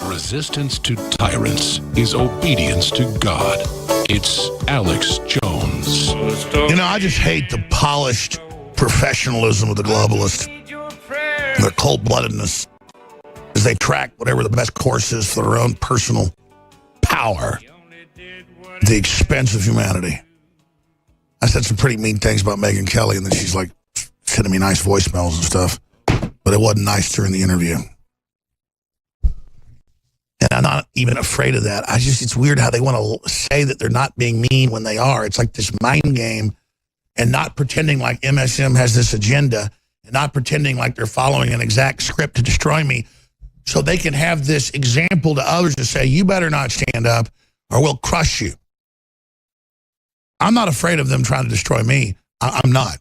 Resistance to tyrants is obedience to God. It's Alex Jones. You know, I just hate the polished professionalism of the globalists, their cold-bloodedness, as they track whatever the best course is for their own personal power at the expense of humanity. I said some pretty mean things about Megyn Kelly, and then she's like sending me nice voicemails and stuff, but it wasn't nice during the interview. And I'm not even afraid of that. It's weird how they want to say that they're not being mean when they are. It's like this mind game, and not pretending like MSM has this agenda, and not pretending like they're following an exact script to destroy me, so they can have this example to others to say, you better not stand up or we'll crush you. I'm not afraid of them trying to destroy me. I'm not.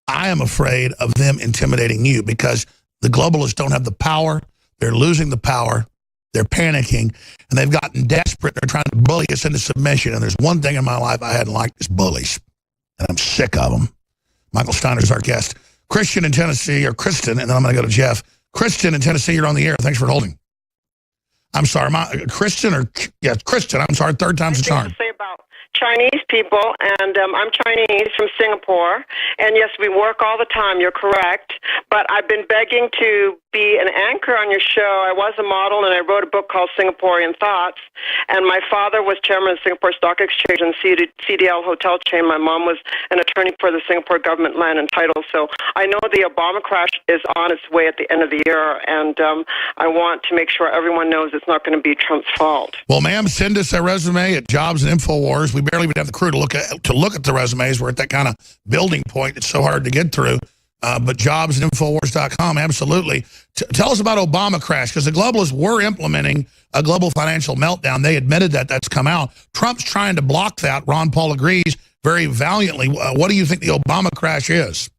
I am afraid of them intimidating you, because the globalists don't have the power. They're losing the power. They're panicking, and they've gotten desperate. They're trying to bully us into submission. And there's one thing in my life I hadn't liked is bullies, and I'm sick of them. Michael Steiner's our guest. Christian in Tennessee, or Kristen, and then I'm going to go to Jeff. Kristen in Tennessee, you're on the air. Thanks for holding. I'm sorry, Kristen, I'm sorry, third time's the charm. Chinese people, and I'm Chinese from Singapore, and yes, we work all the time, you're correct, but I've been begging to be an anchor on your show. I was a model, and I wrote a book called Singaporean Thoughts, and my father was chairman of Singapore Stock Exchange and CDL hotel chain. My mom was an attorney for the Singapore government land and title, so I know the Obama crash is on its way at the end of the year, and I want to make sure everyone knows it's not going to be Trump's fault. Well, ma'am, send us a resume at Jobs and InfoWars. We barely would have the crew to look at the resumes. We're at that kind of building point. It's so hard to get through. But jobs and Infowars.com, absolutely. Tell us about Obama crash, because the globalists were implementing a global financial meltdown. They admitted that. That's come out. Trump's trying to block that. Ron Paul agrees very valiantly. What do you think the Obama crash is?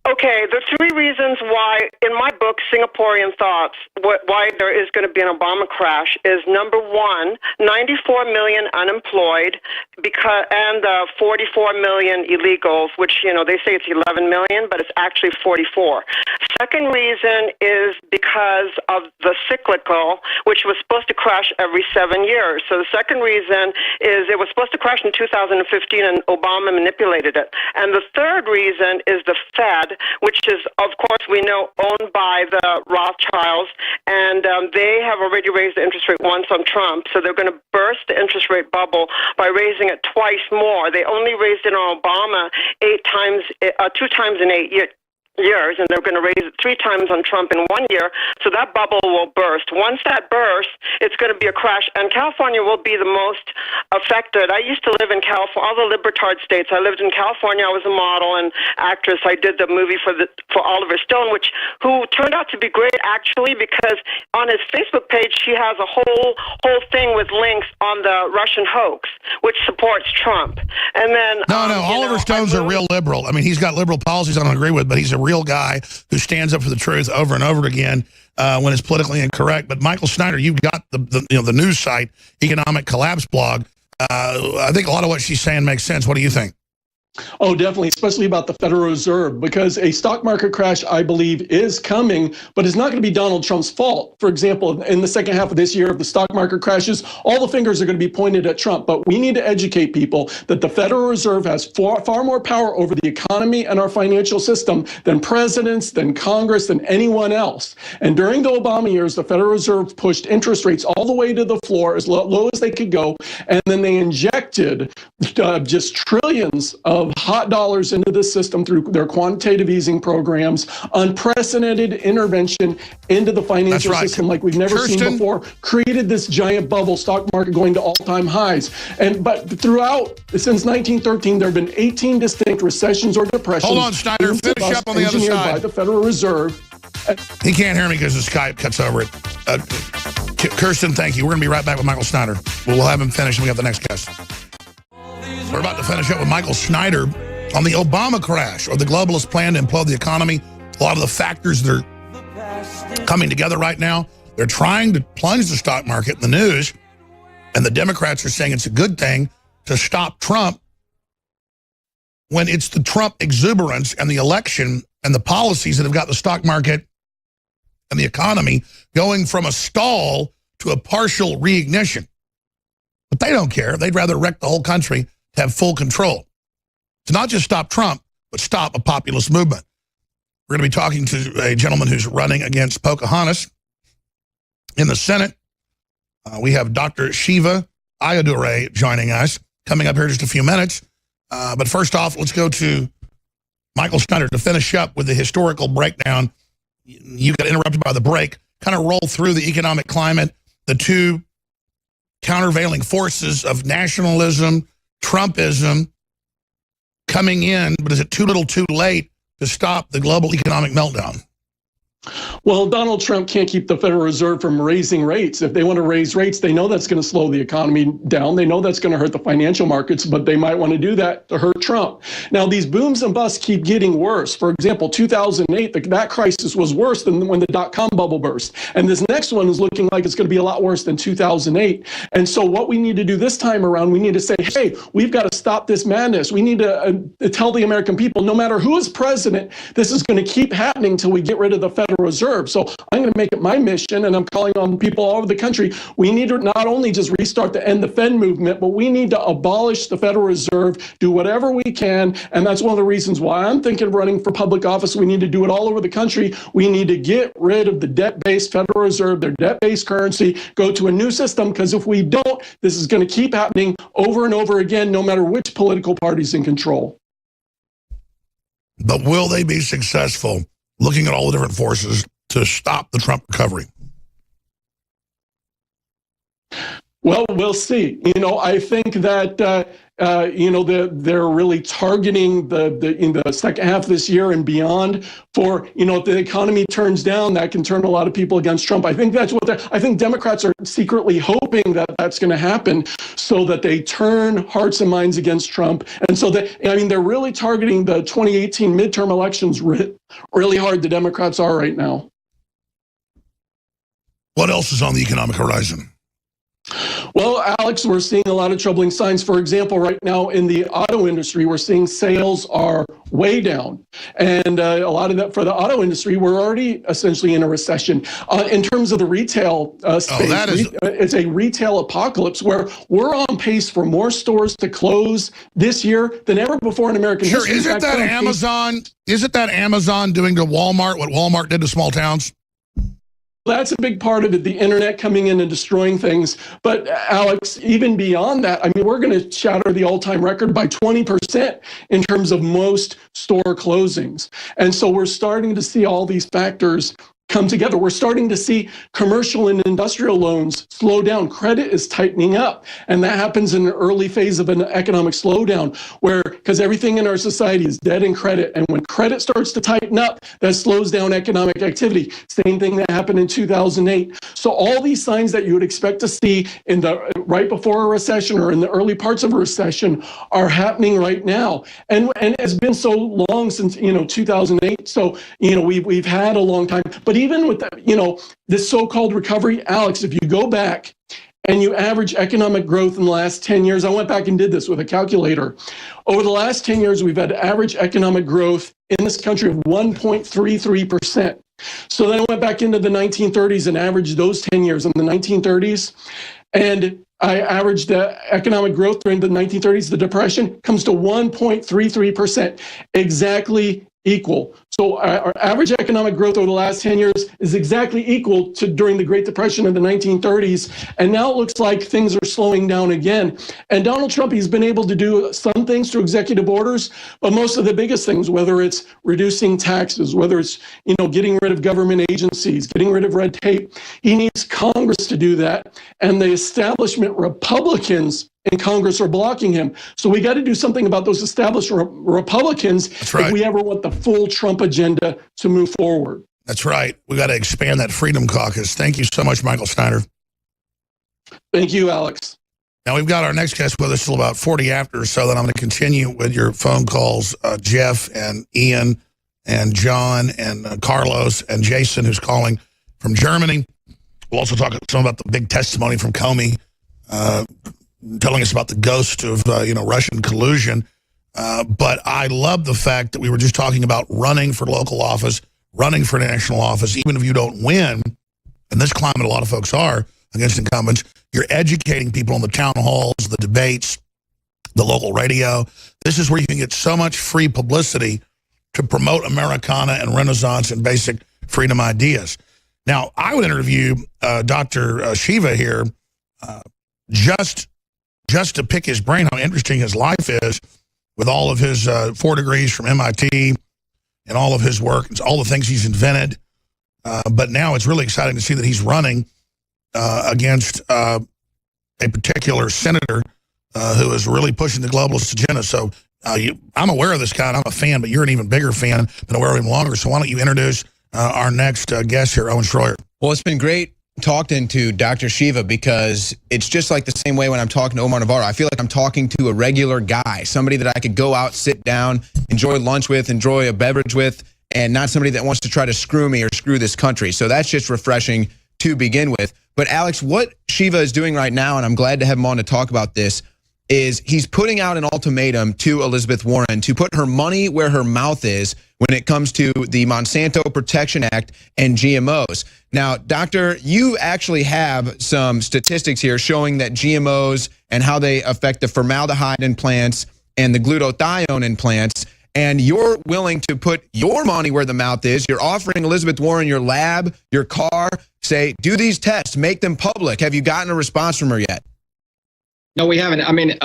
Okay, the three reasons why, in my book, Singaporean Thoughts, why there is going to be an Obama crash is, number one, 94 million unemployed and 44 million illegals, which, they say it's 11 million, but it's actually 44. Second reason is because of the cyclical, which was supposed to crash every 7 years. So the second reason is it was supposed to crash in 2015, and Obama manipulated it. And the third reason is the Fed, which is, of course, we know, owned by the Rothschilds, and they have already raised the interest rate once on Trump, so they're going to burst the interest rate bubble by raising it twice more. They only raised it on Obama 2 times in 8 years, and they're going to raise it 3 times on Trump in 1 year, so that bubble will burst. Once that bursts, it's going to be a crash, and California will be the most affected. I used to live in California, all the libertard states. I lived in California. I was a model and actress. I did the movie for Oliver Stone, who turned out to be great, actually, because on his Facebook page, he has a whole thing with links on the Russian hoax, which supports Trump. And then Oliver Stone's a real liberal. I mean, he's got liberal policies I don't agree with, but he's a real guy who stands up for the truth over and over again when it's politically incorrect. But Michael Snyder, you've got the news site, Economic Collapse blog. I think a lot of what she's saying makes sense. What do you think? Oh, definitely, especially about the Federal Reserve, because a stock market crash, I believe, is coming, but it's not going to be Donald Trump's fault. For example, in the second half of this year, if the stock market crashes, all the fingers are going to be pointed at Trump. But we need to educate people that the Federal Reserve has far more power over the economy and our financial system than presidents, than Congress, than anyone else. And during the Obama years, the Federal Reserve pushed interest rates all the way to the floor, as low as they could go, and then they injected just trillions of hot dollars into the system through their quantitative easing programs, unprecedented intervention into the financial system like we've never seen before, created this giant bubble, stock market going to all-time highs. But throughout, since 1913, there have been 18 distinct recessions or depressions. Hold on, Snyder, finish up on the other side. By the Federal Reserve. He can't hear me because the Skype cuts over it. Kirsten, thank you. We're going to be right back with Michael Snyder. We'll have him finish, and we have the next guest. We're about to finish up with Michael Snyder on the Obama crash, or the globalist plan to implode the economy. A lot of the factors that are coming together right now. They're trying to plunge the stock market in the news, and the Democrats are saying it's a good thing to stop Trump, when it's the Trump exuberance and the election and the policies that have got the stock market and the economy going from a stall to a partial reignition. But they don't care. They'd rather wreck the whole country to have full control. To not just stop Trump, but stop a populist movement. We're going to be talking to a gentleman who's running against Pocahontas in the Senate. We have Dr. Shiva Ayyadurai joining us, coming up here in just a few minutes. But first off, let's go to Michael Snyder to finish up with the historical breakdown. You got interrupted by the break. Kind of roll through the economic climate, the two countervailing forces of nationalism, Trumpism coming in, but is it too little too late to stop the global economic meltdown? Well, Donald Trump can't keep the Federal Reserve from raising rates. If they want to raise rates, they know that's going to slow the economy down. They know that's going to hurt the financial markets, but they might want to do that to hurt Trump. Now, these booms and busts keep getting worse. For example, 2008, that crisis was worse than when the dot-com bubble burst. And this next one is looking like it's going to be a lot worse than 2008. And so what we need to do this time around, we need to say, hey, we've got to stop this madness. We need to tell the American people, no matter who is president, this is going to keep happening until we get rid of the Federal Reserve. So I'm going to make it my mission, and I'm calling on people all over the country. We need to not only just restart the End the Fed movement, but we need to abolish the Federal Reserve, do whatever we can. And that's one of the reasons why I'm thinking of running for public office. We need to do it all over the country. We need to get rid of the debt-based Federal Reserve, their debt-based currency, go to a new system, because if we don't, this is going to keep happening over and over again, no matter which political party's in control. But will they be successful, looking at all the different forces, to stop the Trump recovery? Well, we'll see. I think that they're really targeting in the second half of this year and beyond for, if the economy turns down, that can turn a lot of people against Trump. I think that's I think Democrats are secretly hoping that that's going to happen so that they turn hearts and minds against Trump. And so they're really targeting the 2018 midterm elections really hard. The Democrats are right now. What else is on the economic horizon? Well, Alex, we're seeing a lot of troubling signs. For example, right now in the auto industry, we're seeing sales are way down. And a lot of that for the auto industry, we're already essentially in a recession. In terms of the retail space, it's a retail apocalypse where we're on pace for more stores to close this year than ever before in American history. Isn't that Amazon doing to Walmart what Walmart did to small towns? That's a big part of it, the internet coming in and destroying things. But Alex, even beyond that, we're going to shatter the all-time record by 20% in terms of most store closings. And so we're starting to see all these factors come together. We're starting to see commercial and industrial loans slow down. Credit is tightening up. And that happens in an early phase of an economic slowdown because everything in our society is dead in credit. And when credit starts to tighten up, that slows down economic activity. Same thing that happened in 2008. So all these signs that you would expect to see right before a recession or in the early parts of a recession are happening right now. And it's been so long since, 2008. So, we've had a long time. But even with this so-called recovery, Alex, if you go back and you average economic growth in the last 10 years, I went back and did this with a calculator. Over the last 10 years, we've had average economic growth in this country of 1.33%. So then I went back into the 1930s and averaged those 10 years in the 1930s. And I averaged economic growth during the 1930s, the Depression, comes to 1.33%, exactly equal. So our average economic growth over the last 10 years is exactly equal to during the Great Depression of the 1930s. And now it looks like things are slowing down again. And Donald Trump, he's been able to do some things through executive orders, but most of the biggest things, whether it's reducing taxes, whether it's, getting rid of government agencies, getting rid of red tape, he needs Congress to do that. And the establishment Republicans in Congress are blocking him. So we got to do something about those established Republicans if we ever want the full Trump agenda to move forward. That's right. We got to expand that Freedom Caucus. Thank you so much, Michael Snyder. Thank you, Alex. Now we've got our next guest with us till about 40 after, so then I'm going to continue with your phone calls, Jeff and Ian and John and Carlos and Jason, who's calling from Germany. We'll also talk some about the big testimony from Comey, telling us about the ghost of Russian collusion. But I love the fact that we were just talking about running for local office, running for national office, even if you don't win, in this climate a lot of folks are against incumbents, you're educating people on the town halls, the debates, the local radio. This is where you can get so much free publicity to promote Americana and Renaissance and basic freedom ideas. Now, I would interview Dr. Shiva here just to pick his brain, how interesting his life is with all of his 4 degrees from MIT and all of his work, all the things he's invented. But now it's really exciting to see that he's running against a particular senator who is really pushing the globalist agenda. So I'm aware of this guy, and I'm a fan, but you're an even bigger fan, been aware of him longer. So why don't you introduce our next guest here, Owen Schroyer. Well, it's been great talking to Dr. Shiva because it's just like the same way when I'm talking to Omar Navarro. I feel like I'm talking to a regular guy, somebody that I could go out, sit down, enjoy lunch with, enjoy a beverage with, and not somebody that wants to try to screw me or screw this country. So that's just refreshing to begin with. But Alex, what Shiva is doing right now, and I'm glad to have him on to talk about this, is he's putting out an ultimatum to Elizabeth Warren to put her money where her mouth is when it comes to the Monsanto Protection Act and GMOs. Now, Doctor, you actually have some statistics here showing that GMOs and how they affect the formaldehyde in plants and the glutathione in plants, and you're willing to put your money where the mouth is. You're offering Elizabeth Warren your lab, your car, say, do these tests, make them public. Have you gotten a response from her yet? No, we haven't. I mean,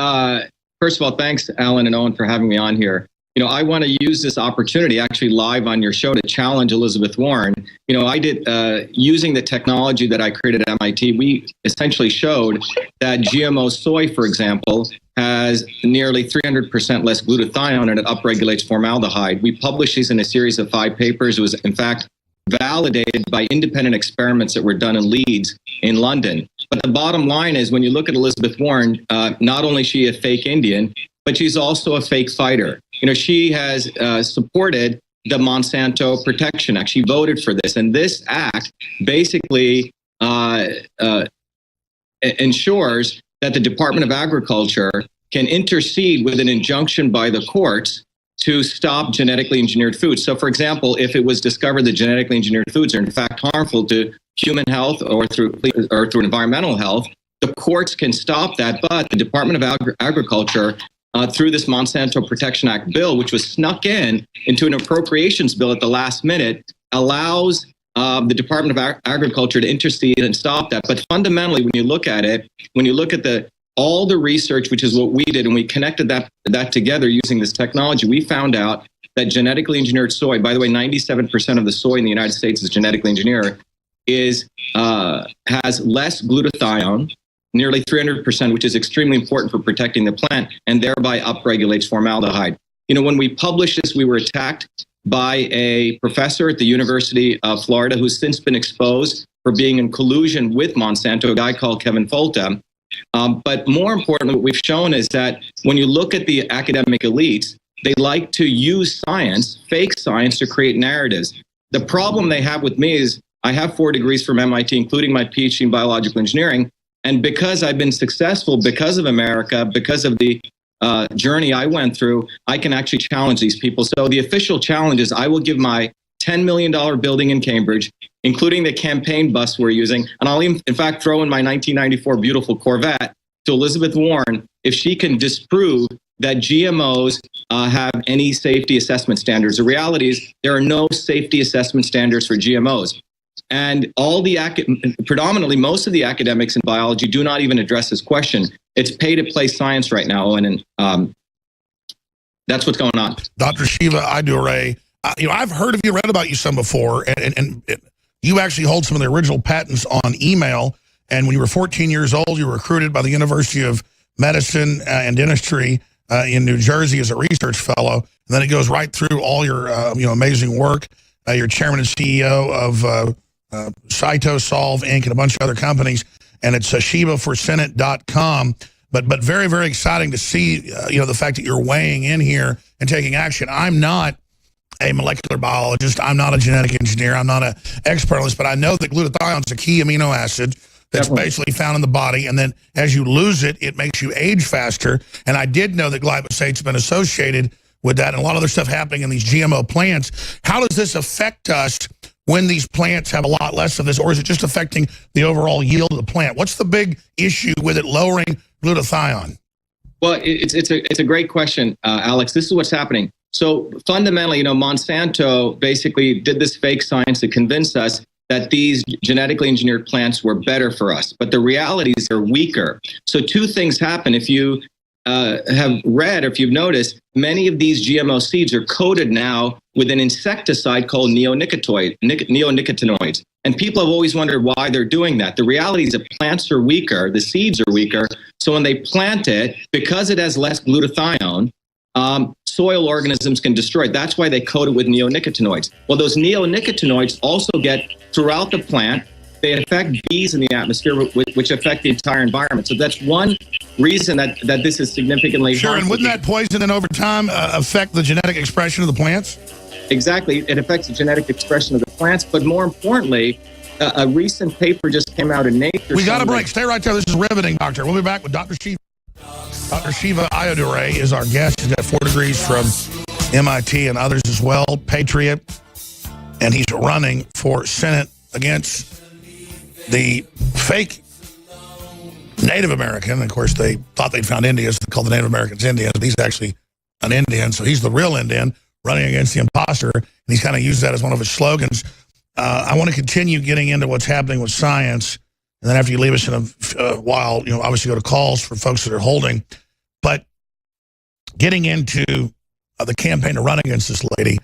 first of all, thanks, Alan and Owen, for having me on here. You know, I want to use this opportunity actually live on your show to challenge Elizabeth Warren. You know, I did, using the technology that I created at MIT, we essentially showed that GMO soy, for example, has nearly 300% less glutathione and it upregulates formaldehyde. We published these in a series of 5 papers. It was, in fact, validated by independent experiments that were done in Leeds in London. But the bottom line is when you look at Elizabeth Warren, not only is she a fake Indian, but she's also a fake fighter. You know, she has supported the Monsanto Protection Act. She voted for this. And this act basically ensures that the Department of Agriculture can intercede with an injunction by the courts to stop genetically engineered foods. So, for example, if it was discovered that genetically engineered foods are in fact harmful to human health or through environmental health, the courts can stop that. But the Department of Agriculture, through this Monsanto Protection Act bill, which was snuck into an appropriations bill at the last minute, allows the Department of Agriculture to intercede and stop that. But fundamentally, when you look at it, when you look at all the research, which is what we did, and we connected that together using this technology, we found out that genetically engineered soy, by the way, 97% of the soy in the United States is genetically engineered, has less glutathione, nearly 300%, which is extremely important for protecting the plant, and thereby upregulates formaldehyde. You know, when we published this, we were attacked by a professor at the University of Florida who's since been exposed for being in collusion with Monsanto, a guy called Kevin Folta. But more importantly, what we've shown is that when you look at the academic elites, they like to use science, fake science, to create narratives. The problem they have with me is I have 4 degrees from MIT, including my PhD in biological engineering. And because I've been successful, because of America, because of the journey I went through, I can actually challenge these people. So the official challenge is I will give my $10 million building in Cambridge, including the campaign bus we're using. And I'll even, in fact, throw in my 1994 beautiful Corvette to Elizabeth Warren if she can disprove that GMOs have any safety assessment standards. The reality is there are no safety assessment standards for GMOs. And predominantly most of the academics in biology do not even address this question. It's pay-to-play science right now, and that's what's going on. Dr. Shiva Ayyadurai, you know, I've heard of you, read about you some before, and you actually hold some of the original patents on email. And when you were 14 years old, you were recruited by the University of Medicine and Dentistry in New Jersey as a research fellow. And then it goes right through all your amazing work. You're chairman and CEO of Cytosolve Inc. and a bunch of other companies, and it's shivaforsenate.com. But very, very exciting to see the fact that you're weighing in here and taking action. I'm not a molecular biologist. I'm not a genetic engineer. I'm not an expert on this, but I know that glutathione is a key amino acid that's basically found in the body, and then as you lose it, it makes you age faster. And I did know that glyphosate's been associated with that, and a lot of other stuff happening in these GMO plants. How does this affect us when these plants have a lot less of this, or is it just affecting the overall yield of the plant? What's the big issue with it lowering glutathione? Well, it's a great question, Alex. This is what's happening. So fundamentally, Monsanto basically did this fake science to convince us that these genetically engineered plants were better for us. But the reality is they're weaker. So two things happen. If you have read, or if you've noticed, many of these GMO seeds are coated now with an insecticide called neonicotinoids. And people have always wondered why they're doing that. The reality is that plants are weaker, the seeds are weaker. So when they plant it, because it has less glutathione, soil organisms can destroy it. That's why they coat it with neonicotinoids. Well, those neonicotinoids also get throughout the plant. They affect bees in the atmosphere, which affect the entire environment. So that's one reason that this is significantly Sure, harmful. and wouldn't that poison then over time affect the genetic expression of the plants? Exactly. It affects the genetic expression of the plants. But more importantly, a recent paper just came out in Nature. We got a break. Stay right there. This is riveting, Doctor. We'll be back with Dr. Shiva. Dr. Shiva Ayyadurai is our guest. He's got 4 degrees from MIT and others as well, patriot. And he's running for Senate against the fake Native American. Of course, they thought they'd found Indians. They called the Native Americans Indians. But he's actually an Indian, so he's the real Indian running against the imposter. And he's kind of used that as one of his slogans. I want to continue getting into what's happening with science. And then after you leave us in a while, obviously go to calls for folks that are holding. But getting into the campaign to run against this lady,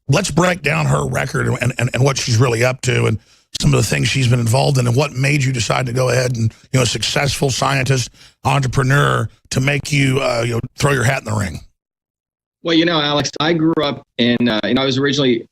let's break down her record and what she's really up to and some of the things she's been involved in and what made you decide to go ahead and, a successful scientist, entrepreneur, to make you, throw your hat in the ring. Well, Alex, I grew up in, I was originally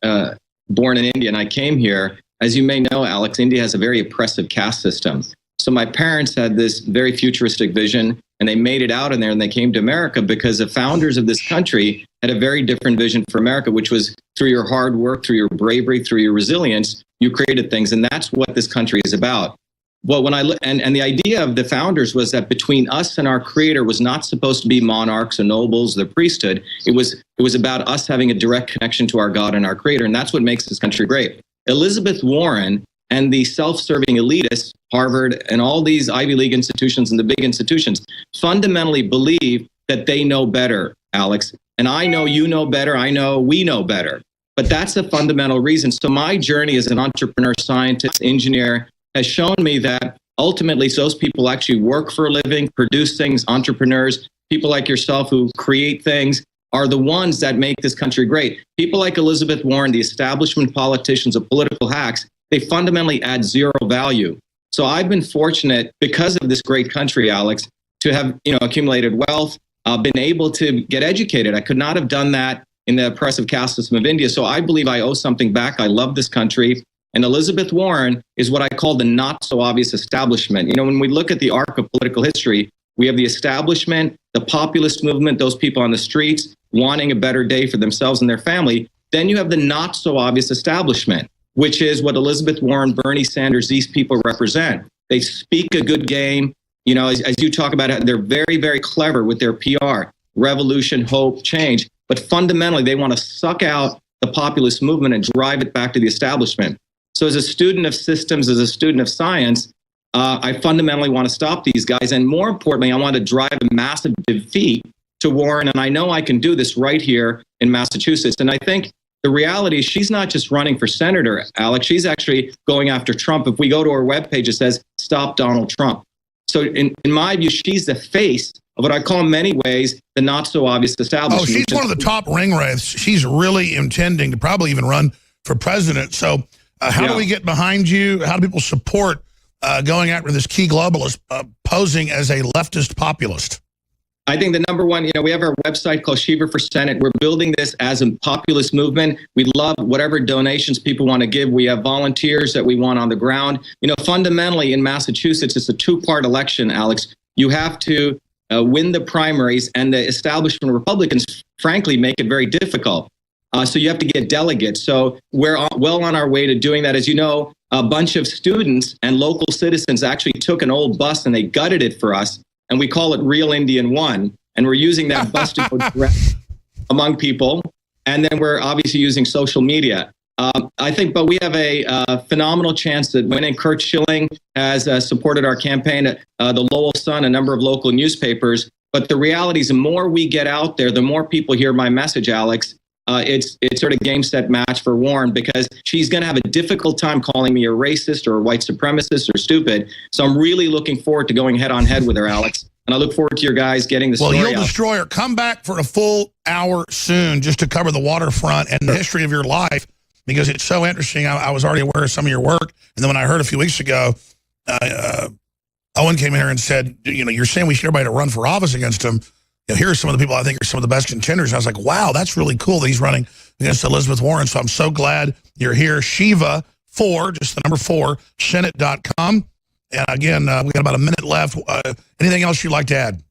born in India, and I came here. As you may know, Alex, India has a very oppressive caste system. So my parents had this very futuristic vision, and they made it out in there, and they came to America because the founders of this country had a very different vision for America, which was through your hard work, through your bravery, through your resilience, you created things. And that's what this country is about. Well, when I look, and the idea of the founders was that between us and our creator was not supposed to be monarchs or nobles, the priesthood. It was about us having a direct connection to our God and our creator. And that's what makes this country great. Elizabeth Warren and the self-serving elitists, Harvard and all these Ivy League institutions and the big institutions, fundamentally believe that they know better, Alex. And I know you know better. I know we know better. But that's the fundamental reason. So my journey as an entrepreneur, scientist, engineer has shown me that ultimately those people actually work for a living, produce things, entrepreneurs, people like yourself who create things are the ones that make this country great. People like Elizabeth Warren, the establishment politicians, the political hacks, they fundamentally add zero value. So I've been fortunate because of this great country, Alex, to have accumulated wealth, been able to get educated. I could not have done that in the oppressive caste system of India. So I believe I owe something back. I love this country. And Elizabeth Warren is what I call the not so obvious establishment. When we look at the arc of political history, we have the establishment, the populist movement, those people on the streets wanting a better day for themselves and their family. Then you have the not so obvious establishment, which is what Elizabeth Warren, Bernie Sanders, these people represent. They speak a good game. As you talk about it, they're very, very clever with their PR, revolution, hope, change. But fundamentally, they want to suck out the populist movement and drive it back to the establishment. So as a student of systems, as a student of science, I fundamentally want to stop these guys. And more importantly, I want to drive a massive defeat to Warren. And I know I can do this right here in Massachusetts. And I think the reality is she's not just running for senator, Alex. She's actually going after Trump. If we go to her webpage, it says, "Stop Donald Trump." So in my view, she's the face of what I call in many ways the not so obvious establishment. Oh, she's one of the top ring wraiths. She's really intending to probably even run for president. So how do we get behind you? How do people support going after this key globalist posing as a leftist populist? I think the number one, we have our website called Shiva for Senate. We're building this as a populist movement. We love whatever donations people want to give. We have volunteers that we want on the ground. Fundamentally in Massachusetts, it's a 2-part election, Alex. You have to win the primaries, and the establishment Republicans, frankly, make it very difficult. So you have to get delegates. So we're well on our way to doing that. As you know, a bunch of students and local citizens actually took an old bus and they gutted it for us. And we call it Real Indian One. And we're using that bus to go direct. among people. And then we're obviously using social media. I think, but we have a phenomenal chance that when Kurt Schilling has supported our campaign, the Lowell Sun, a number of local newspapers. But the reality is, the more we get out there, the more people hear my message, Alex. It's sort of game, set, match for Warren, because she's going to have a difficult time calling me a racist or a white supremacist or stupid. So I'm really looking forward to going head on head with her, Alex. And I look forward to your guys getting the story out. Well, you'll destroy her. Come back for a full hour soon just to cover the waterfront and the history of your life, because it's so interesting. I was already aware of some of your work. And then when I heard a few weeks ago, Owen came in here and said, you're saying we should everybody to run for office against him. Here are some of the people I think are some of the best contenders. And I was like, wow, that's really cool that he's running against Elizabeth Warren. So I'm so glad you're here. Shiva 4, just the number 4, Senate.com. And again, we got about a minute left. Anything else you'd like to add?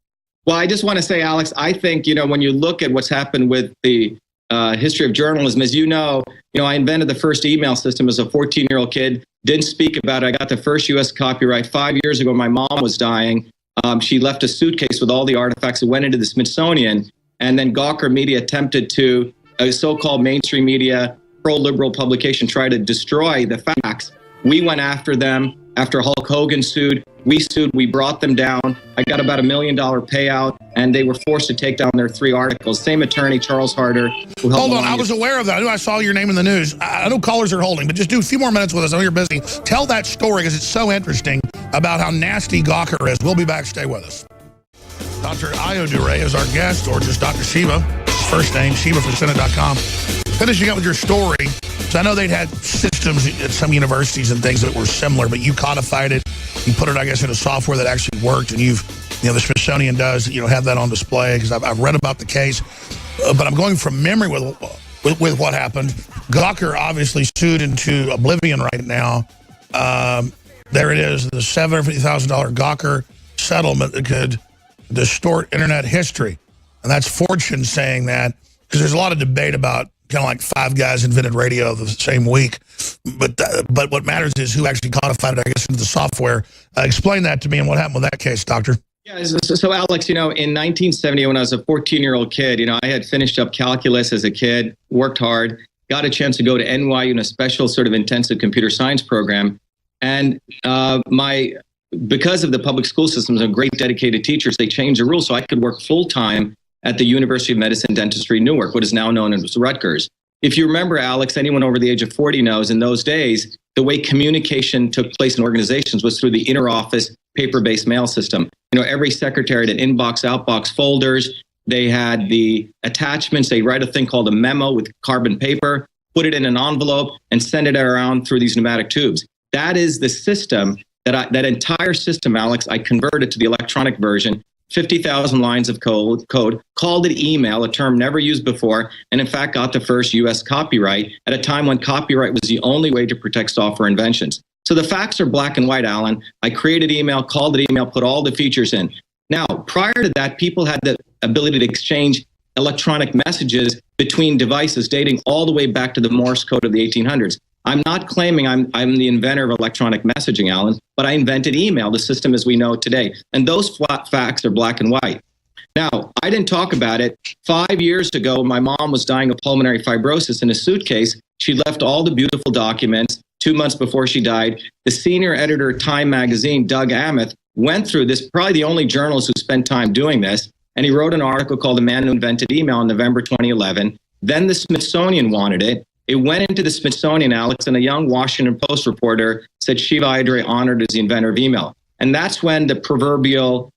Well, I just want to say, Alex, I think, when you look at what's happened with the history of journalism, as you know, I invented the first email system as a 14-year-old kid, didn't speak about it. I got the first U.S. copyright 5 years ago. My mom was dying. She left a suitcase with all the artifacts that went into the Smithsonian. And then Gawker Media attempted to, a so-called mainstream media, pro-liberal publication, try to destroy the facts. We went after them. After Hulk Hogan sued, we sued, we brought them down. I got about $1 million payout, and they were forced to take down their 3 articles. Same attorney, Charles Harder. Hold on, I was aware of that. I knew I saw your name in the news. I know callers are holding, but just do a few more minutes with us. I know you're busy. Tell that story, because it's so interesting about how nasty Gawker is. We'll be back. Stay with us. Dr. Ayyadurai is our guest, or just Dr. Shiva. First name, Shiva for Senate.com. Finishing up with your story. So I know they'd had systems at some universities and things that were similar, but you codified it. You put it, I guess, in a software that actually worked, and the Smithsonian does, have that on display, because I've read about the case. But I'm going from memory with what happened. Gawker obviously sued into oblivion right now. There it is, the $750,000 Gawker settlement that could distort internet history. And that's Fortune saying that, because there's a lot of debate about kind of like 5 guys invented radio the same week. But what matters is who actually codified it, I guess, into the software. Explain that to me and what happened with that case, Doctor. Yeah, so Alex, in 1970, when I was a 14-year-old kid, I had finished up calculus as a kid, worked hard, got a chance to go to NYU in a special sort of intensive computer science program. And because of the public school systems and great dedicated teachers, they changed the rules so I could work full-time at the University of Medicine Dentistry, Newark, what is now known as Rutgers. If you remember, Alex, anyone over the age of 40 knows in those days, the way communication took place in organizations was through the inter-office paper-based mail system. Every secretary had inbox, outbox folders. They had the attachments. They write a thing called a memo with carbon paper, put it in an envelope, and send it around through these pneumatic tubes. That is the system, that entire system, Alex, I converted to the electronic version. 50,000 lines of code, called it email, a term never used before, and in fact got the first U.S. copyright at a time when copyright was the only way to protect software inventions. So the facts are black and white, Alan. I created email, called it email, put all the features in. Now, prior to that, people had the ability to exchange electronic messages between devices dating all the way back to the Morse code of the 1800s. I'm not claiming I'm the inventor of electronic messaging, Alan, but I invented email, the system as we know it today. And those facts are black and white. Now, I didn't talk about it. 5 years ago, my mom was dying of pulmonary fibrosis in a suitcase. She left all the beautiful documents. 2 months before she died, the senior editor of Time magazine, Doug Amick, went through this, probably the only journalist who spent time doing this, and he wrote an article called The Man Who Invented Email in November 2011. Then the Smithsonian wanted it. It went into the Smithsonian, Alex, and a young Washington Post reporter said Shiva Ayyadurai honored as the inventor of email. And that's when the proverbial,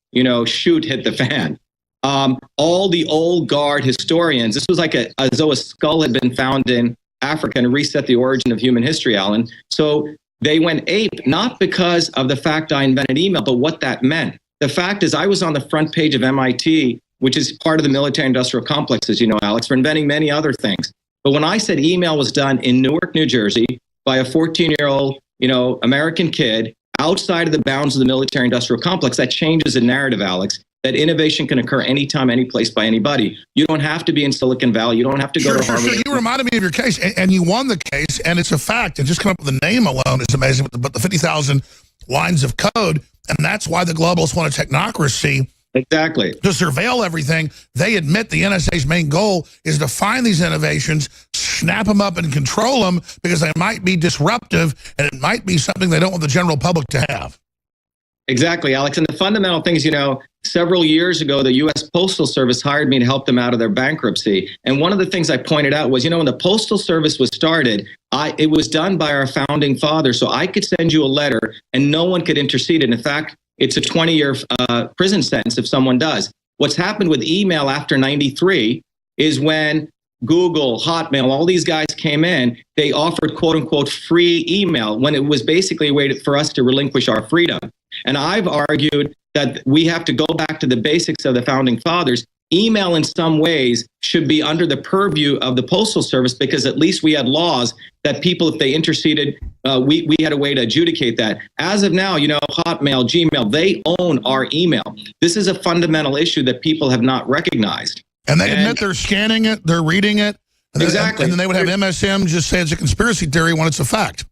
shoot hit the fan. All the old guard historians, this was like as though a skull had been found in Africa and reset the origin of human history, Alan. So they went ape, not because of the fact I invented email, but what that meant. The fact is I was on the front page of MIT, which is part of the military-industrial complex, as you know, Alex, for inventing many other things. But when I said email was done in Newark, New Jersey, by a 14-year-old, American kid outside of the bounds of the military-industrial complex, that changes the narrative, Alex, that innovation can occur anytime, any place by anybody. You don't have to be in Silicon Valley. You don't have to go to Harvard. Sure. You reminded me of your case, and you won the case, and it's a fact. And just come up with the name alone is amazing, but the 50,000 lines of code, and that's why the globalists want a technocracy Exactly. To surveil everything. They admit the NSA's main goal is to find these innovations, snap them up and control them because they might be disruptive and it might be something they don't want the general public to have. Exactly, Alex. And the fundamental thing is, several years ago, the U.S. Postal Service hired me to help them out of their bankruptcy. And one of the things I pointed out was, when the Postal Service was started, it was done by our founding fathers. So I could send you a letter and no one could intercede. And in fact, it's a 20-year prison sentence if someone does. What's happened with email after 93 is when Google, Hotmail, all these guys came in, they offered quote unquote free email when it was basically a way for us to relinquish our freedom. And I've argued that we have to go back to the basics of the founding fathers. Email in some ways should be under the purview of the Postal Service because at least we had laws that people, if they interceded, we had a way to adjudicate that. As of now, Hotmail, Gmail, they own our email. This is a fundamental issue that people have not recognized. And they admit they're scanning it, they're reading it. And exactly. And then they would have MSM just say it's a conspiracy theory when it's a fact.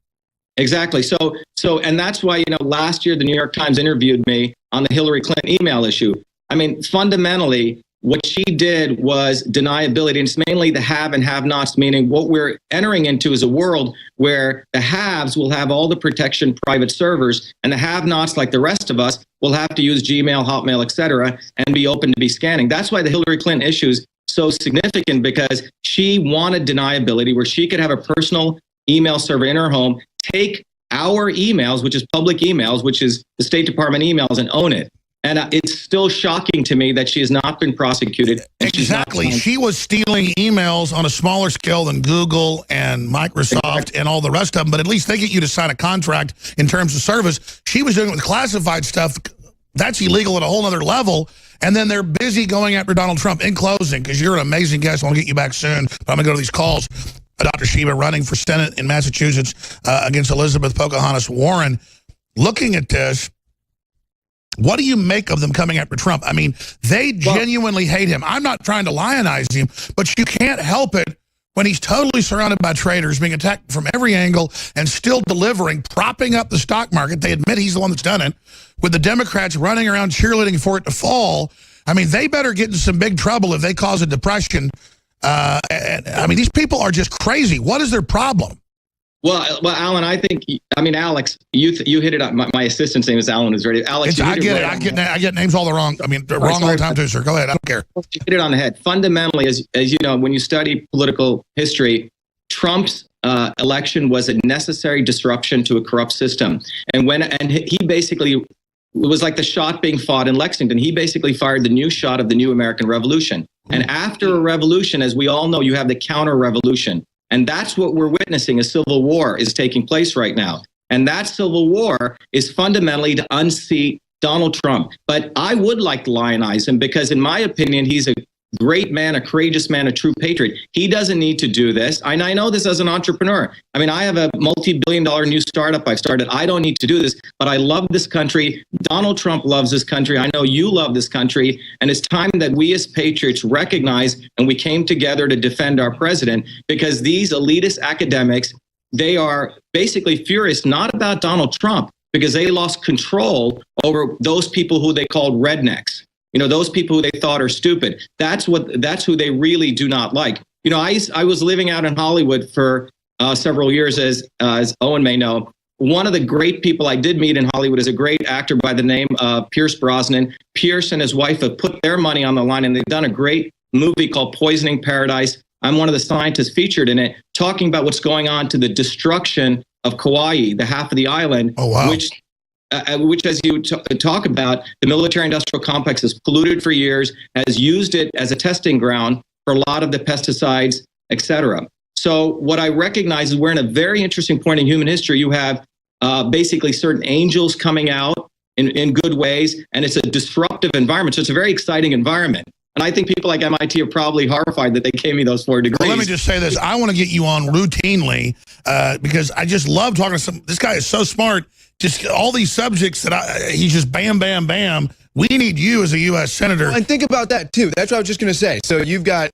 Exactly. So, and that's why, last year, the New York Times interviewed me on the Hillary Clinton email issue. I mean, fundamentally, what she did was deniability. And it's mainly the have and have nots, meaning what we're entering into is a world where the haves will have all the protection, private servers, and the have nots, like the rest of us, will have to use Gmail, Hotmail, et cetera, and be open to be scanning. That's why the Hillary Clinton issue is so significant, because she wanted deniability where she could have a personal email server in her home, take our emails, which is public emails, which is the State Department emails, and own it. And it's still shocking to me that she has not been prosecuted. Exactly. She was stealing emails on a smaller scale than Google and Microsoft and all the rest of them, but at least they get you to sign a contract in terms of service. She was doing it with classified stuff. That's illegal at a whole other level. And then they're busy going after Donald Trump. In closing, because you're an amazing guest, I want to get you back soon, but I'm going to go to these calls. Dr. Shiva running for Senate in Massachusetts against Elizabeth Pocahontas Warren. Looking at this, what do you make of them coming after Trump? I mean, they genuinely hate him. I'm not trying to lionize him, but you can't help it when he's totally surrounded by traitors, being attacked from every angle and still delivering, propping up the stock market. They admit he's the one that's done it, with the Democrats running around cheerleading for it to fall. I mean, they better get in some big trouble if they cause a depression. I mean, these people are just crazy. What is their problem? Well, Alan, Alex, you hit it up. My assistant's name is Alan, who's ready. Alex, I get names all the wrong. I mean, wrong all the time too, sir. Go ahead. I don't care. You hit it on the head. Fundamentally, as you know, when you study political history, Trump's election was a necessary disruption to a corrupt system. And he basically, it was like the shot being fought in Lexington. He basically fired the new shot of the new American Revolution. And after a revolution, as we all know, you have the counter-revolution. And that's what we're witnessing. A civil war is taking place right now. And that civil war is fundamentally to unseat Donald Trump. But I would like to lionize him because, in my opinion, he's a great man, a courageous man, a true patriot. He doesn't need to do this. And I know this as an entrepreneur. I mean, I have a multi-billion-dollar new startup I've started. I don't need to do this, but I love this country. Donald Trump loves this country. I know you love this country. And it's time that we as patriots recognize and we came together to defend our president, because these elitist academics, they are basically furious, not about Donald Trump, because they lost control over those people who they called rednecks. Those people who they thought are stupid. That's who they really do not like. I was living out in Hollywood for several years, as Owen may know. One of the great people I did meet in Hollywood is a great actor by the name of Pierce Brosnan. Pierce and his wife have put their money on the line, and they've done a great movie called Poisoning Paradise. I'm one of the scientists featured in it, talking about what's going on to the destruction of Kauai, the half of the island, which, as you talk about, the military-industrial complex has polluted for years, has used it as a testing ground for a lot of the pesticides, et cetera. So what I recognize is we're in a very interesting point in human history. You have basically certain angels coming out in good ways, and it's a disruptive environment. So it's a very exciting environment. And I think people like MIT are probably horrified that they gave me those 4 degrees. Well, let me just say this. I want to get you on routinely because I just love talking to this guy is so smart. Just all these subjects that he's just bam, bam, bam. We need you as a U.S. Senator. Well, and think about that, too. That's what I was just going to say. So you've got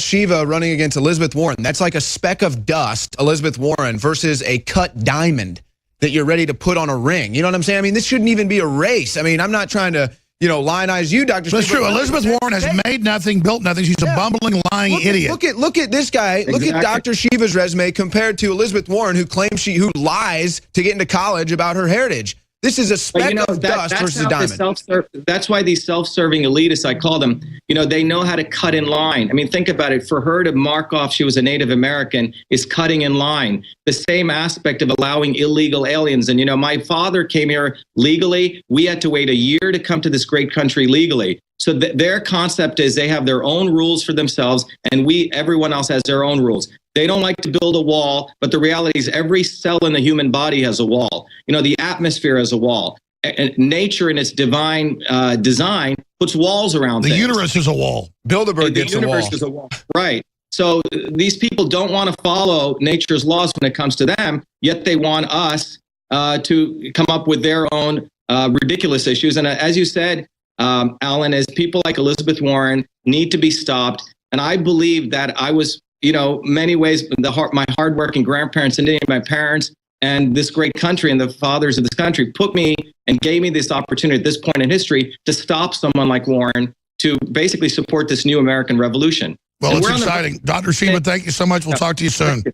Shiva running against Elizabeth Warren. That's like a speck of dust, Elizabeth Warren, versus a cut diamond that you're ready to put on a ring. You know what I'm saying? I mean, this shouldn't even be a race. I mean, I'm not trying to lionize you, Dr. That's true. Elizabeth Warren has made nothing, built nothing. She's a bumbling, lying idiot. Look at this guy. Exactly. Look at Dr. Shiva's resume compared to Elizabeth Warren, who claims who lies to get into college about her heritage. This is a speck of dust versus a diamond. That's why these self-serving elitists, I call them, they know how to cut in line. I mean, think about it. For her to mark off she was a Native American is cutting in line. The same aspect of allowing illegal aliens. And, my father came here legally. We had to wait a year to come to this great country legally. So their concept is they have their own rules for themselves, and everyone else has their own rules. They don't like to build a wall, but the reality is every cell in the human body has a wall. The atmosphere has a wall. And nature in its divine design puts walls around things. The uterus is a wall. Bilderberg gets a wall. The universe is a wall. Right. So these people don't want to follow nature's laws when it comes to them, yet they want us to come up with their own ridiculous issues. And as you said, Alan, is people like Elizabeth Warren need to be stopped. And I believe that I was, many ways, my hardworking grandparents and my parents and this great country and the fathers of this country put me and gave me this opportunity at this point in history to stop someone like Warren to basically support this new American revolution. Well, it's exciting. Dr. Shiva, thank you so much. We'll talk to you soon.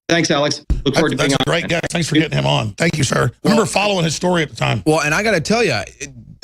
Thanks, Alex. Look forward to being on. That's a great guest. Thanks for getting him on. Thank you, sir. Remember following his story at the time. Well, and I got to tell you,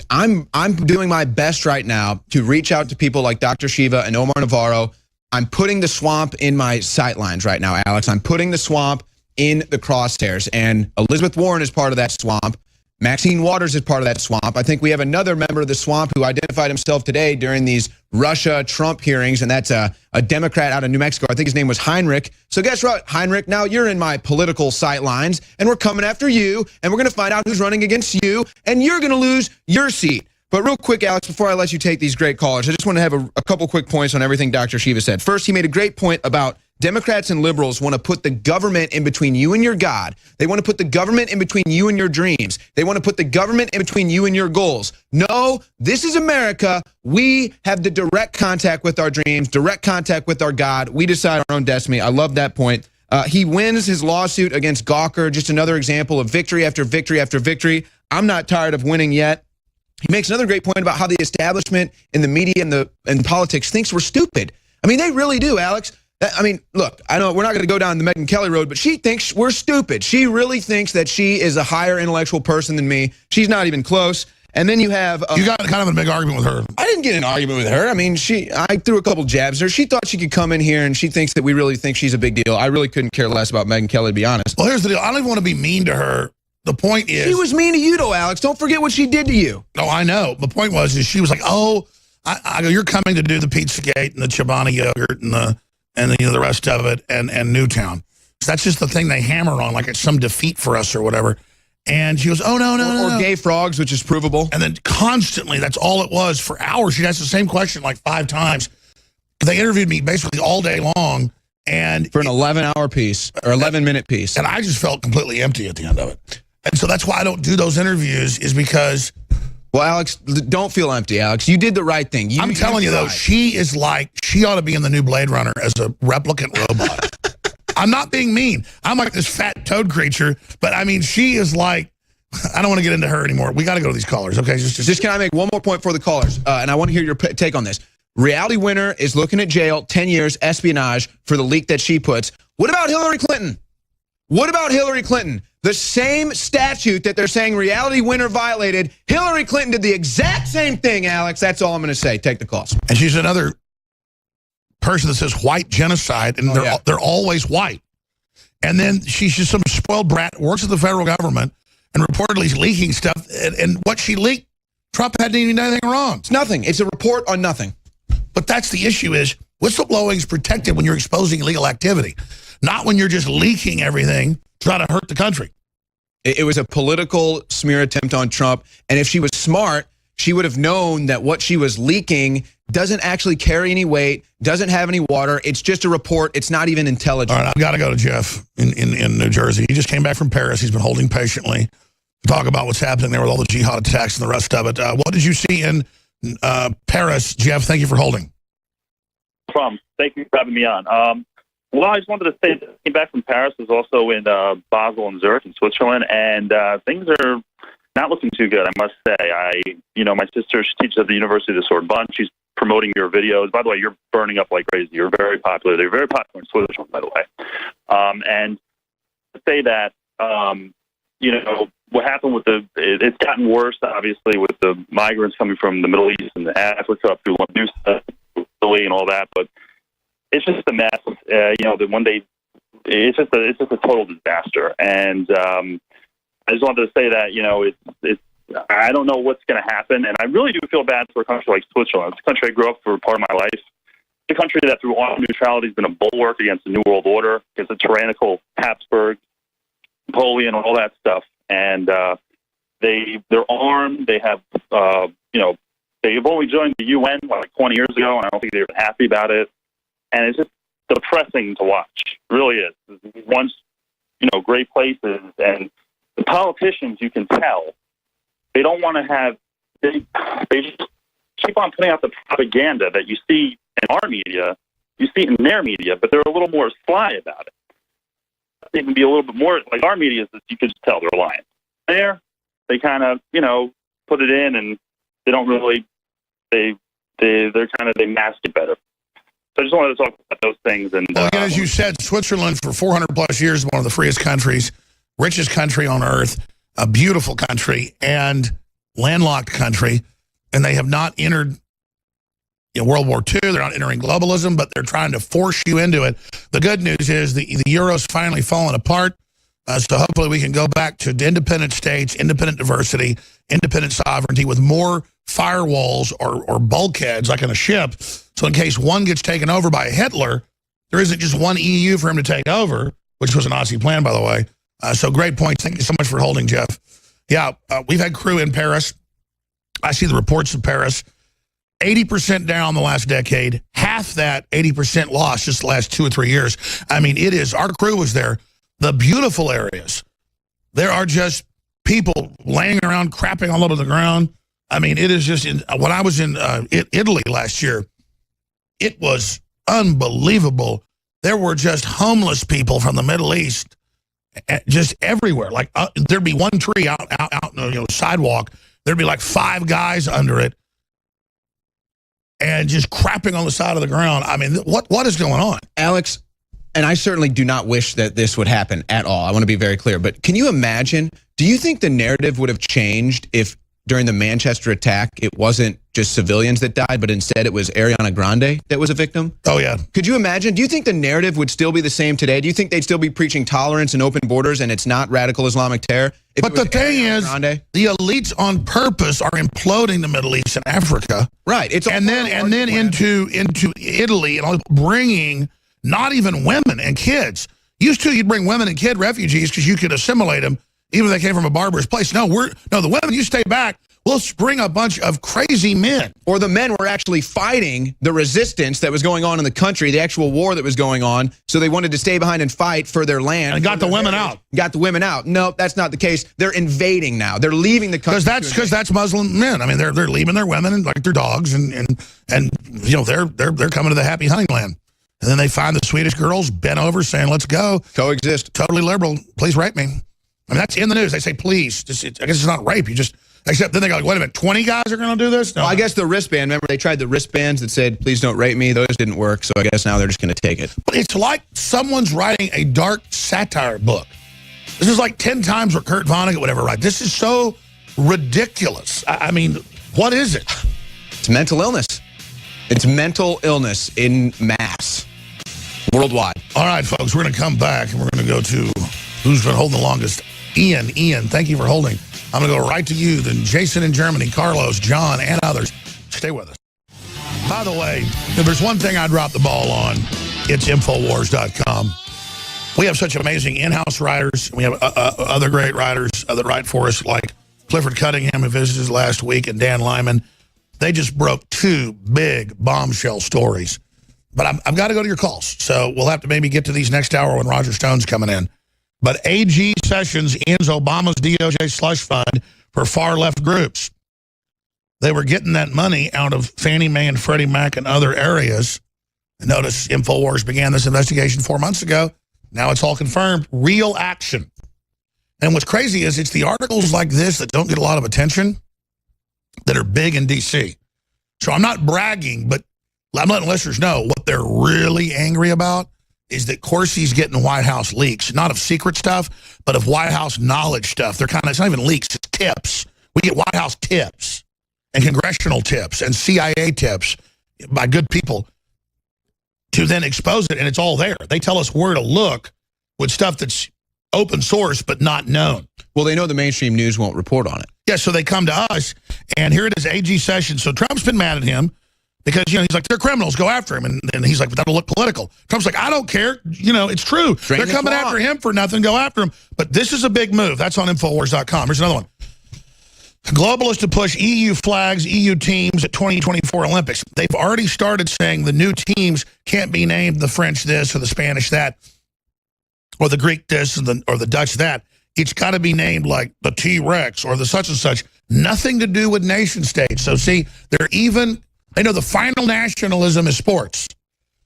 I'm doing my best right now to reach out to people like Dr. Shiva and Omar Navarro. I'm putting the swamp in my sightlines right now, Alex. I'm putting the swamp in the crosshairs. And Elizabeth Warren is part of that swamp. Maxine Waters is part of that swamp. I think we have another member of the swamp who identified himself today during these Russia-Trump hearings, and that's a Democrat out of New Mexico. I think his name was Heinrich. So guess what, Heinrich? Now you're in my political sightlines, and we're coming after you, and we're going to find out who's running against you, and you're going to lose your seat. But real quick, Alex, before I let you take these great callers, I just want to have a couple quick points on everything Dr. Shiva said. First, he made a great point about Democrats and liberals want to put the government in between you and your God. They want to put the government in between you and your dreams. They want to put the government in between you and your goals. No, this is America. We have the direct contact with our dreams, direct contact with our God. We decide our own destiny. I love that point. He wins his lawsuit against Gawker. Just another example of victory after victory after victory. I'm not tired of winning yet. He makes another great point about how the establishment in the media and politics thinks we're stupid. I mean, they really do, Alex. I mean, look, I know we're not going to go down the Megyn Kelly road, but she thinks we're stupid. She really thinks that she is a higher intellectual person than me. She's not even close. And then you have... you got kind of a big argument with her. I didn't get in an argument with her. I mean, I threw a couple jabs at her. She thought she could come in here, and she thinks that we really think she's a big deal. I really couldn't care less about Megyn Kelly, to be honest. Well, here's the deal. I don't even want to be mean to her. The point is... She was mean to you, though, Alex. Don't forget what she did to you. No, I know. The point was, is she was like, oh, I go, you're coming to do the Pizzagate and the Chobani yogurt and the rest of it and Newtown. So that's just the thing they hammer on, like it's some defeat for us or whatever. And she goes, oh, no. Or gay frogs, which is provable. And then constantly, that's all it was. For hours, she asked the same question like 5 times. They interviewed me basically all day long. And for an 11-hour piece or 11-minute piece. And I just felt completely empty at the end of it. And so that's why I don't do those interviews, is because... Well, Alex, don't feel empty, Alex. You did the right thing. I'm telling you, though, she is like, she ought to be in the new Blade Runner as a replicant robot. I'm not being mean. I'm like this fat toad creature, but I mean, she is like, I don't want to get into her anymore. We got to go to these callers, okay? Just can I make one more point for the callers? And I want to hear your take on this. Reality Winner is looking at jail, 10 years, espionage for the leak that she puts. What about Hillary Clinton? What about Hillary Clinton? The same statute that they're saying Reality Winner violated, Hillary Clinton did the exact same thing, Alex. That's all I'm going to say. Take the calls. And she's another person that says white genocide, and they're always white. And then she's just some spoiled brat, works at the federal government, and reportedly is leaking stuff. And what she leaked, Trump hadn't even done anything wrong. It's nothing. It's a report on nothing. But that's the issue, is whistleblowing is protected when you're exposing illegal activity, not when you're just leaking everything to try to hurt the country. It was a political smear attempt on Trump. And if she was smart, she would have known that what she was leaking doesn't actually carry any weight, doesn't have any water. It's just a report. It's not even intelligent. All right, I've got to go to Jeff in New Jersey. He just came back from Paris. He's been holding patiently to talk about what's happening there with all the jihad attacks and the rest of it. What did you see in Paris, Jeff? Thank you for holding. No problem. Thank you for having me on. Well, I just wanted to say that I came back from Paris. I was also in Basel and Zurich in Switzerland, and things are not looking too good, I must say. My sister, she teaches at the University of the Sword Bund. She's promoting your videos. By the way, you're burning up like crazy. You're very popular. They're very popular in Switzerland, by the way. And to say that, what happened with it's gotten worse, obviously, with the migrants coming from the Middle East and Africa up through Lampedusa, Italy, and all that. But it's just a mess. It's just a total disaster. And I just wanted to say that, it's I don't know what's going to happen, and I really do feel bad for a country like Switzerland. It's a country I grew up for part of my life. It's a country that, through all neutrality, has been a bulwark against the New World Order, against the tyrannical Habsburg, Napoleon, and all that stuff. And they're armed. They have, they've only joined the UN like 20 years ago, and I don't think they're happy about it. And it's just depressing to watch. It really is. Once, great places, and the politicians, you can tell, they don't want to have, they just keep on putting out the propaganda that you see in our media, you see in their media, but they're a little more sly about it. They can be a little bit more, like our media, you could just tell they're lying. There, they kind of, put it in, and they don't really, they mask it better. So I just wanted to talk about those things. And well, again, as you said, Switzerland for 400 plus years, one of the freest countries, richest country on earth, a beautiful country, and landlocked country, and they have not entered World War II. They're not entering globalism, but they're trying to force you into it. The good news is the euro's finally fallen apart, so hopefully we can go back to independent states, independent diversity, independent sovereignty with more firewalls or bulkheads like on a ship, so in case one gets taken over by Hitler, there isn't just one EU for him to take over, which was a Nazi plan, by the way. So great point. Thank you so much for holding, Jeff. Yeah, we've had crew in Paris. I see the reports of Paris. 80% down the last decade. Half that 80% lost just the last 2 or 3 years. I mean, it is. Our crew was there. The beautiful areas. There are just people laying around, crapping all over the ground. I mean, it is just, when I was in Italy last year, it was unbelievable. There were just homeless people from the Middle East just everywhere. Like there'd be one tree out on the sidewalk. There'd be like 5 guys under it and just crapping on the side of the ground. I mean, what is going on? Alex, and I certainly do not wish that this would happen at all. I want to be very clear. But can you imagine, do you think the narrative would have changed if during the Manchester attack, it wasn't just civilians that died, but instead it was Ariana Grande that was a victim? Oh, yeah. Could you imagine? Do you think the narrative would still be the same today? Do you think they'd still be preaching tolerance and open borders and it's not radical Islamic terror? But the thing is, the elites on purpose are imploding the Middle East and Africa. Right. And then into Italy, and bringing not even women and kids. Used to, you'd bring women and kid refugees because you could assimilate them, even if they came from a barbarous place. No, the women, you stay back. We'll bring a bunch of crazy men. Or the men were actually fighting the resistance that was going on in the country, the actual war that was going on, so they wanted to stay behind and fight for their land. And got the women out. Got the women out. No, that's not the case. They're invading now. They're leaving the country. Because that's Muslim men. I mean, they're leaving their women and like their dogs, and they're coming to the happy hunting land. And then they find the Swedish girls bent over saying, let's go. Coexist. Totally liberal. Please rape me. I mean, that's in the news. They say, please. I guess it's not rape. Except then they go, like, wait a minute, 20 guys are going to do this? No. Well, I guess the wristband, remember they tried the wristbands that said, please don't rape me. Those didn't work, so I guess now they're just going to take it. But it's like someone's writing a dark satire book. This is like 10 times what Kurt Vonnegut would ever write. This is so ridiculous. I mean, what is it? It's mental illness. It's mental illness in mass. Worldwide. All right, folks, we're going to come back, and we're going to go to who's been holding the longest. Ian, thank you for holding. I'm going to go right to you, then Jason in Germany, Carlos, John, and others. Stay with us. By the way, if there's one thing I dropped the ball on, it's Infowars.com. We have such amazing in-house writers. We have other great writers that write for us, like Clifford Cunningham, who visited last week, and Dan Lyman. They just broke 2 big bombshell stories. But I've got to go to your calls, so we'll have to maybe get to these next hour when Roger Stone's coming in. But AG Sessions ends Obama's DOJ slush fund for far-left groups. They were getting that money out of Fannie Mae and Freddie Mac and other areas. Notice InfoWars began this investigation 4 months ago. Now it's all confirmed. Real action. And what's crazy is it's the articles like this that don't get a lot of attention that are big in D.C. So I'm not bragging, but I'm letting listeners know what they're really angry about is that Corsi's getting White House leaks, not of secret stuff, but of White House knowledge stuff. They're kind of, it's not even leaks, it's tips. We get White House tips and congressional tips and CIA tips by good people to then expose it, and it's all there. They tell us where to look with stuff that's open source but not known. Well, they know the mainstream news won't report on it. Yeah, so they come to us, and here it is, AG Sessions. So Trump's been mad at him because, he's like, they're criminals, go after him. And he's like, but that'll look political. Trump's like, I don't care. It's true. They're coming after him for nothing, go after him. But this is a big move. That's on Infowars.com. Here's another one. Globalists to push EU flags, EU teams at 2024 Olympics. They've already started saying the new teams can't be named the French this or the Spanish that or the Greek this or the Dutch that. It's got to be named like the T-Rex or the such and such. Nothing to do with nation states. So see, they know the final nationalism is sports.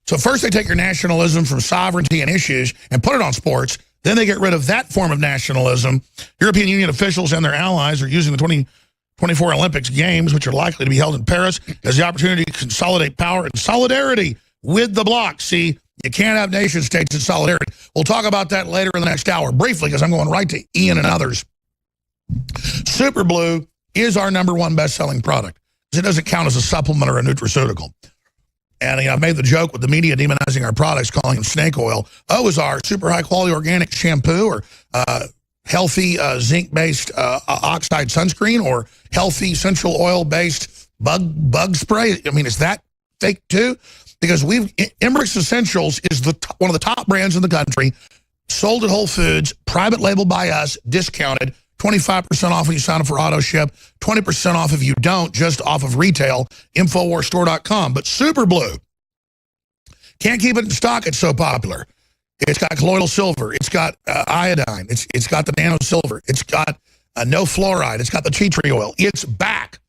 So first they take your nationalism from sovereignty and issues and put it on sports. Then they get rid of that form of nationalism. European Union officials and their allies are using the 2024 Olympics Games, which are likely to be held in Paris, as the opportunity to consolidate power and solidarity with the bloc. See, you can't have nation states in solidarity. We'll talk about that later in the next hour, briefly, because I'm going right to Ian and others. Super Blue is our #1 best-selling product. It doesn't count as a supplement or a nutraceutical. And I've made the joke with the media demonizing our products, calling them snake oil. Is our super high-quality organic shampoo or healthy zinc-based oxide sunscreen or healthy essential oil-based bug spray? I mean, is that fake too? Because Emmerich's Essentials is one of the top brands in the country, sold at Whole Foods, private label by us, discounted, 25% off when you sign up for auto ship, 20% off if you don't, just off of retail, InfoWarsStore.com. But Super Blue, can't keep it in stock, it's so popular. It's got colloidal silver, it's got iodine, it's got the nano silver, it's got no fluoride, it's got the tea tree oil. It's back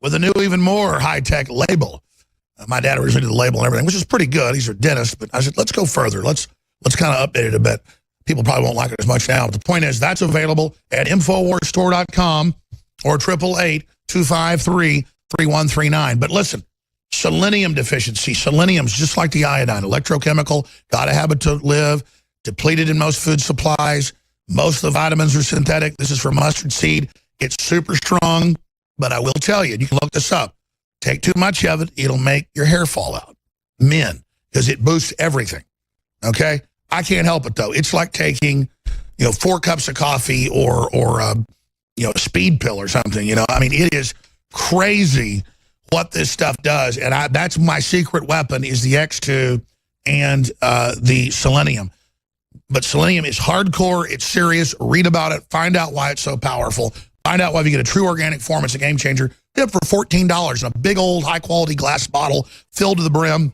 with a new, even more high-tech label. My dad originally did the label and everything, which is pretty good. He's a dentist, but I said, let's go further. Let's kind of update it a bit. People probably won't like it as much now. But the point is, that's available at InfoWarsStore.com or 888-253-3139. But listen, selenium deficiency. Selenium's just like the iodine, electrochemical, got to have it to live, depleted in most food supplies. Most of the vitamins are synthetic. This is from mustard seed. It's super strong, but I will tell you, you can look this up. Take too much of it, it'll make your hair fall out. Men, because it boosts everything, okay? I can't help it, though. It's like taking, 4 cups of coffee or a speed pill or something, I mean, it is crazy what this stuff does, and that's my secret weapon is the X2 and the selenium. But selenium is hardcore, it's serious, read about it, find out why it's so powerful, find out why if you get a true organic form, it's a game changer. Get it for $14 in a big old high-quality glass bottle filled to the brim,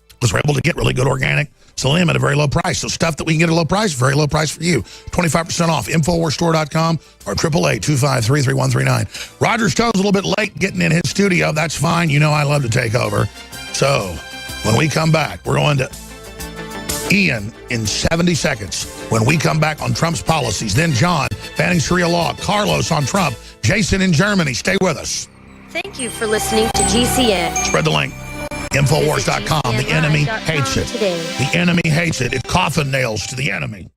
because we're able to get really good organic selenium at a very low price. So stuff that we can get at a low price, very low price for you. 25% off, InfoWarsStore.com or 888-253-3139. Roger Stone's a little bit late getting in his studio. That's fine. I love to take over. So when we come back, we're going to Ian in 70 seconds. When we come back on Trump's policies, then John, banning Sharia law, Carlos on Trump, Jason in Germany. Stay with us. Thank you for listening to GCN. Spread the link. Infowars.com. The enemy hates it. Today. The enemy hates it. It coffin nails to the enemy.